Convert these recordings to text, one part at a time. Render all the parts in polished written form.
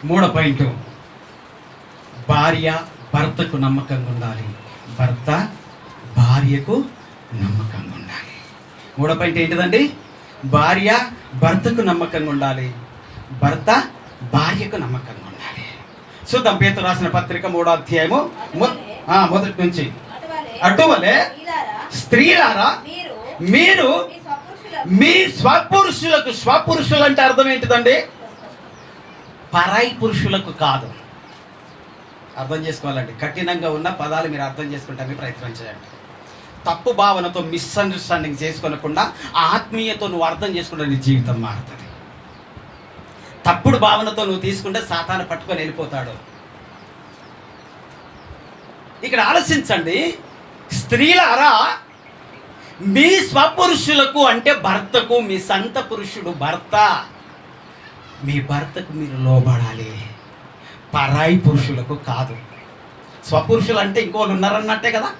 మూడో పాయింట్, భార్య భర్తకు నమ్మకంగా ఉండాలి, భర్త భార్యకు నమ్మకంగా ఉండాలి. మూడో పాయింట్ ఏంటిదండి? భార్య భర్తకు నమ్మకంగా ఉండాలి, భర్త భార్యకు నమ్మకంగా ఉండాలి. చూద్దాం పేతురు రాసిన పత్రిక 3వ అధ్యాయము మొదటి నుంచి. అటువలే స్త్రీలారా మీరు మీ స్వపురుషులకు, స్వపురుషులు అంటే అర్థం ఏంటిదండి? పరాయి పురుషులకు కాదు. అర్థం చేసుకోవాలండి. కఠినంగా ఉన్న పదాలు మీరు అర్థం చేసుకుంటానికి ప్రయత్నం చేయండి. తప్పు భావనతో మిస్అండర్స్టాండింగ్ చేసుకోనకుండా ఆత్మీయతో నువ్వు అర్థం చేసుకుంటే నీ జీవితం మారుతుంది. తప్పుడు భావనతో నువ్వు తీసుకుంటే సాతాను పట్టుకొని వెళ్ళిపోతాడు. ఇక్కడ ఆలోచించండి, స్త్రీలారా మీ స్వపురుషులకు అంటే భర్తకు, మీ సంత పురుషుడు భర్త, మీ భర్తకు మీరు లోబడాలి, పరాయి పురుషులకు కాదు. స్వపురుషులు అంటే ఇంకోళ్ళు ఉన్నారన్నట్టే కదా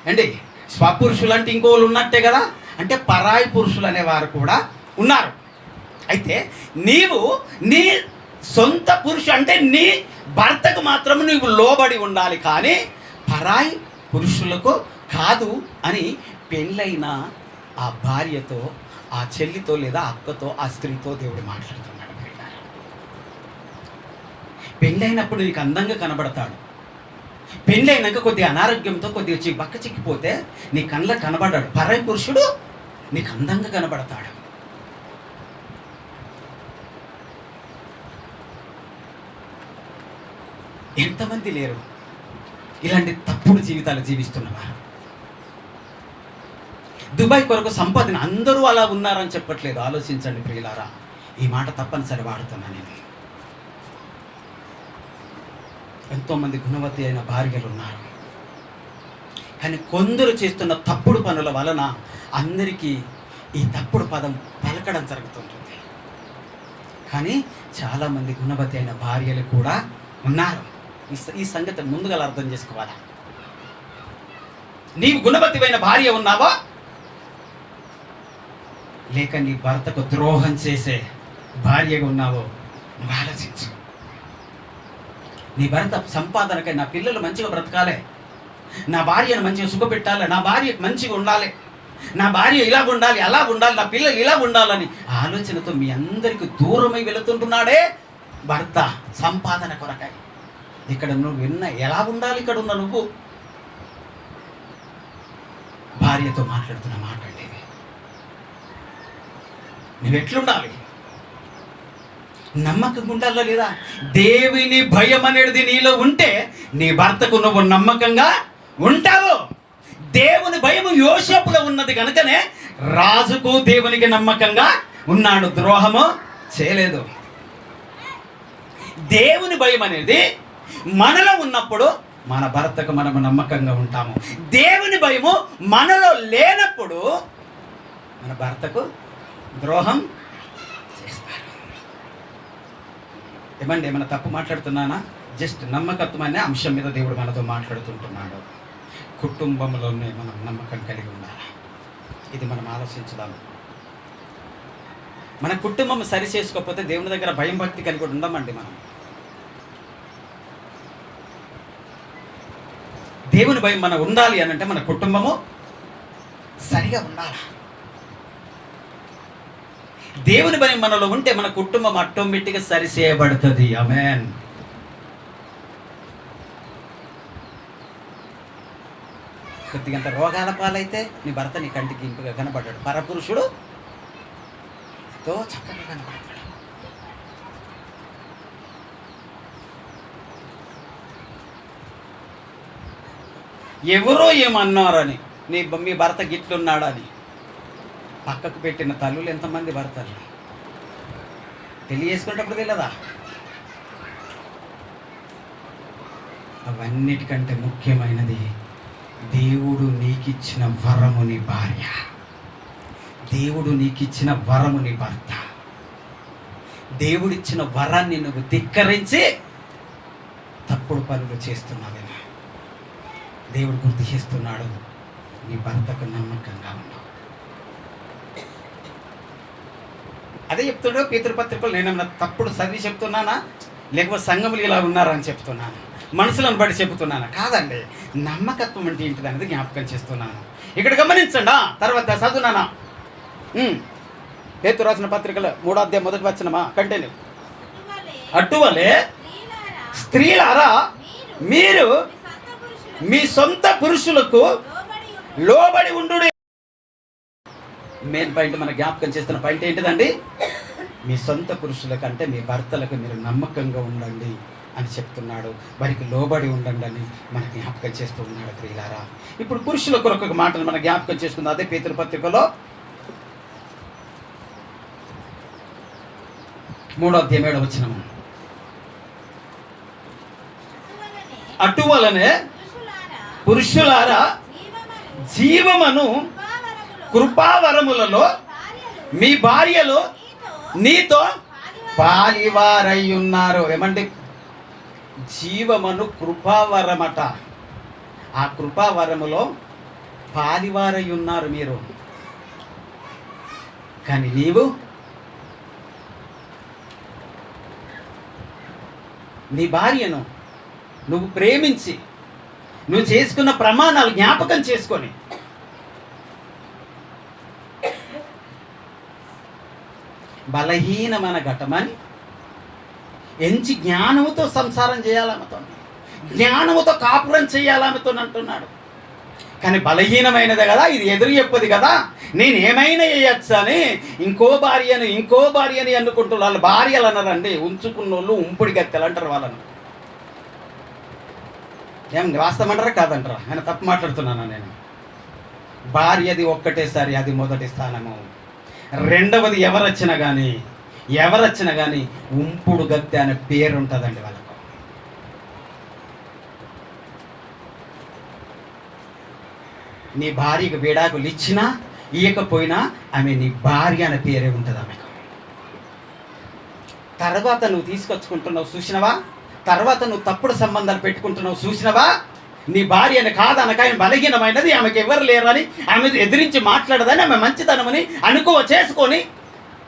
అండి. స్వపురుషులు అంటే ఇంకోళ్ళు ఉన్నట్టే కదా. అంటే పరాయి పురుషులు అనేవారు కూడా ఉన్నారు. అయితే నీవు నీ సొంత పురుషు అంటే నీ భర్తకు మాత్రం నీవు లోబడి ఉండాలి, కానీ పరాయి పురుషులకు కాదు అని పెళ్ళైన ఆ భార్యతో, ఆ చెల్లితో లేదా అక్కతో, ఆ స్త్రీతో దేవుడు మాట్లాడుతున్నాడు. పెళ్ళైనప్పుడు నీకు అందంగా కనబడతాడు. పెళ్ళైనాక కొద్దిగా అనారోగ్యంతో కొద్దిగా బక్క చిక్కిపోతే నీ కళ్ళకు కనబడ్డాడు. పరాయి పురుషుడు నీకు అందంగా కనబడతాడు. ఎంతమంది లేరు ఇలాంటి తప్పుడు జీవితాలు జీవిస్తున్నవారు? దుబాయ్ కొరకు సంపాదన అందరూ అలా ఉన్నారని చెప్పట్లేదు. ఆలోచించండి ప్రియులారా, ఈ మాట తప్పనిసరి వాడుతున్నా నేను. ఎంతోమంది గుణవతి అయిన భార్యలు ఉన్నారు, కానీ కొందరు చేస్తున్న తప్పుడు పనుల వలన అందరికీ ఈ తప్పుడు పదం పలకడం జరుగుతుంటుంది. కానీ చాలామంది గుణవతి అయిన భార్యలు కూడా ఉన్నారు. ఈ సంగతి ముందుగా అర్థం చేసుకోవాలా. నీవు గుణవతివైన భార్య ఉన్నావా, లేక నీ భర్తకు ద్రోహం చేసే భార్యగా ఉన్నావో నువ్వు ఆలోచించు. నీ భర్త సంపాదనకై నా పిల్లలు మంచిగా బ్రతకాలి, నా భార్యను మంచిగా సుఖపెట్టాలి, నా భార్య మంచిగా ఉండాలి, నా భార్య ఇలా ఉండాలి, అలా ఉండాలి, నా పిల్లలు ఇలా ఉండాలని ఆలోచనతో మీ అందరికీ దూరమై వెళుతుంటున్నాడే భర్త సంపాదన కొరకై. ఇక్కడ నువ్వు విన్న ఎలా ఉండాలి? ఇక్కడ ఉన్న నువ్వు భార్యతో మాట్లాడుతున్న మాట అండి, నువ్వెట్లుండాలి? నమ్మకంగా ఉండాలా లేదా? దేవుని భయం అనేది నీలో ఉంటే నీ భర్తకు నువ్వు నమ్మకంగా ఉంటావు. దేవుని భయం యోసేపులో ఉన్నది కనుకనే రాజుకు దేవునికి నమ్మకంగా ఉన్నాడు, ద్రోహము చేయలేదు. దేవుని భయం అనేది మనలో ఉన్నప్పుడు మన భర్తకు మనము నమ్మకంగా ఉంటాము. దేవుని భయము మనలో లేనప్పుడు మన భర్తకు ద్రోహం చేస్తారు. ఏమన్నా తప్పు మాట్లాడుతున్నానా? జస్ట్ నమ్మకత్వం అనే అంశం మీద దేవుడు మనతో మాట్లాడుతుంటున్నాడు. కుటుంబంలోనే మనం నమ్మకం కలిగి ఉండాలి. ఇది మనం ఆలోచించుదాము. మన కుటుంబం సరి చేసుకోకపోతే దేవుని దగ్గర భయం భక్తి కలిగి ఉండమండి. మనం దేవుని భయం మనం ఉండాలి అని అంటే మన కుటుంబము సరిగా ఉండాలి. దేవుని భయం మనలో ఉంటే మన కుటుంబం ఆటోమేటిక్గా సరి చేయబడుతుంది. ఆమేన్. కొద్దిగంత రోగాల పాలైతే నీ భర్త నీ కంటికి ఇంపుగా కనబడ్డాడు, పరపురుషుడు తో చక్కగా కనబడతాడు. ఎవరో ఏమన్నారని మీ భర్త గిట్లున్నాడని పక్కకు పెట్టిన తల్లులు ఎంతమంది భర్తలు పెళ్లి చేసుకునేటప్పుడు తెలియదా? అవన్నిటికంటే ముఖ్యమైనది దేవుడు నీకిచ్చిన వరము నీ భార్య, దేవుడు నీకిచ్చిన వరము నీ భర్త. దేవుడిచ్చిన వరాన్ని నువ్వు ధిక్కరించి తప్పుడు పనులు చేస్తున్నావేమో దేవుడు గుర్తు చేస్తున్నాడు. నీ భర్తకు నమ్మకంగా ఉన్నావు. అదే చెప్తున్నాడు పేతురు పత్రికలు. నేనేమన్నా తప్పుడు చదివి చెప్తున్నానా? లేకపోతే సంఘములు ఇలా ఉన్నారని చెప్తున్నాను, మనసులను బట్టి చెప్తున్నాను కాదండి. నమ్మకత్వం అంటే ఏంటిది అనేది జ్ఞాపకం చేస్తున్నాను. ఇక్కడ గమనించండి. తర్వాత చదువునానా పేతురు రాసిన పత్రికలో 3వ అధ్యాయం 1వ వచనమా కంటిన్యూ. అటువలే స్త్రీలారా మీరు మీ సొంత పురుషులకు లోబడి ఉండు. మెయిన్ పాయింట్ మన జ్ఞాపకం చేస్తున్న పాయింట్ ఏంటిదండి? మీ సొంత పురుషులకు అంటే మీ భర్తలకు మీరు నమ్మకంగా ఉండండి అని చెప్తున్నాడు. వారికి లోబడి ఉండండి అని మన జ్ఞాపకం చేస్తూ ఉన్నాడు ప్రియులారా. ఇప్పుడు పురుషుల కొరకు ఒక మాటను మన జ్ఞాపకం చేసుకుందాం. అదే పేతురు పత్రికలో 3వ అధ్యాయం 7వ వచనం. అటువలనే పురుషులారా జీవమను కృపావరములలో మీ భార్యలు నీతో పాలివారై ఉన్నారు. ఏమంటే జీవమను కృపావరమట. ఆ కృపావరములో పాలివారై ఉన్నారు మీరు. కానీ నీవు నీ భార్యను నువ్వు ప్రేమించి నువ్వు చేసుకున్న ప్రమాణాలు జ్ఞాపకం చేసుకొని బలహీనమైన ఘటమని ఎంచి జ్ఞానముతో సంసారం చేయాలమ్మతో, జ్ఞానముతో కాపురం చేయాలమ్మతో అంటున్నాడు. కానీ బలహీనమైనది కదా, ఇది ఎదురు చెప్పదు కదా, నేను ఏమైనా చేయొచ్చు అని ఇంకో భార్యని అనుకుంటున్నారు. వాళ్ళ భార్యలు అన్నారండి, ఉంచుకున్న వాళ్ళు ఉంపుడి గత్తెలు అంటారు వాళ్ళను. ఏం వాస్తవమంటారా కాదంటారా? ఆయన తప్పు మాట్లాడుతున్నాను నేను. భార్యది ఒక్కటేసారి అది మొదటి స్థానము. రెండవది ఎవరొచ్చినా కానీ ఉంపుడు గత్తె అనే పేరు ఉంటుందండి వాళ్ళకు. నీ భార్యకు విడాకులు ఇచ్చినా ఇయ్యకపోయినా ఆమె నీ భార్య అనే పేరే ఉంటుంది ఆమెకు. తర్వాత నువ్వు తీసుకొచ్చుకుంటున్నావు చూసినవా, తర్వాత నువ్వు తప్పుడు సంబంధాలు పెట్టుకుంటున్నావు చూసినవా, నీ భార్య అని కాదనక ఆయన బలహీనమైనది, ఆమెకు ఎవరు లేరని, ఆమె ఎదిరించి మాట్లాడదని, ఆమె మంచితనమని చేసుకొని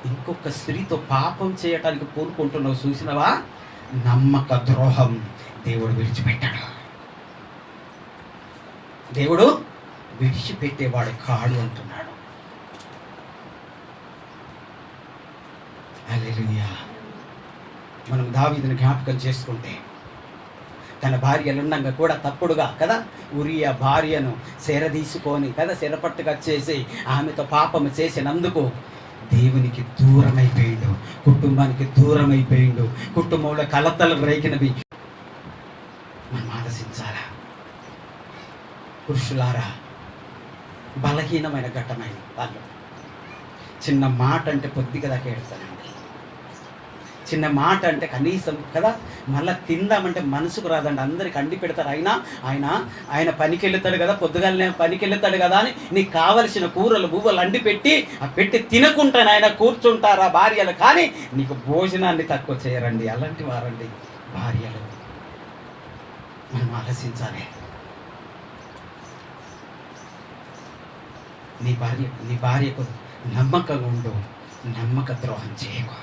ఇంకొక స్త్రీతో పాపం చేయటానికి పూనుకుంటున్నావు చూసినవా, నమ్మక ద్రోహం దేవుడు విడిచిపెట్టాడు. దేవుడు విడిచిపెట్టేవాడు కాడు అంటున్నాడు. హల్లెలూయా. మనం దావీదుని జ్ఞాపకం చేసుకుంటే తన భార్యలుండగా కూడా తప్పుడుగా కదా ఉరియా భార్యను తీసుకొని కదా చెరపట్టుగా చేసి ఆమెతో పాపము చేసినందుకు దేవునికి దూరమైపోయిండు, కుటుంబానికి దూరమైపోయిండు, కుటుంబంలో కలతలు రేగినవి. మనం ఆలోచించాలా పురుషులారా? బలహీనమైన ఘట్టమైన వాళ్ళు చిన్న మాట అంటే పొద్దుగా దాకా ఏడుస్తానండి. చిన్న మాట అంటే కనీసం కదా మళ్ళీ తిందామంటే మనసుకు రాదండి. అందరికి అండి పెడతారు. ఆయన పనికి వెళ్తాడు కదా, పొద్దుగాలనే పనికి వెళ్తాడు కదా అని నీకు కావలసిన కూరలు బువ్వలు అండి పెట్టి తినకుంటాను ఆయన కూర్చుంటారా భార్యలు. కానీ నీకు భోజనాన్ని తక్కువ చేయరండి. అలాంటి వారండి భార్యలు. మనం ఆలోచించాలి. నీ భార్యకు నమ్మకంగా ఉండు, నమ్మక ద్రోహం చేయకు.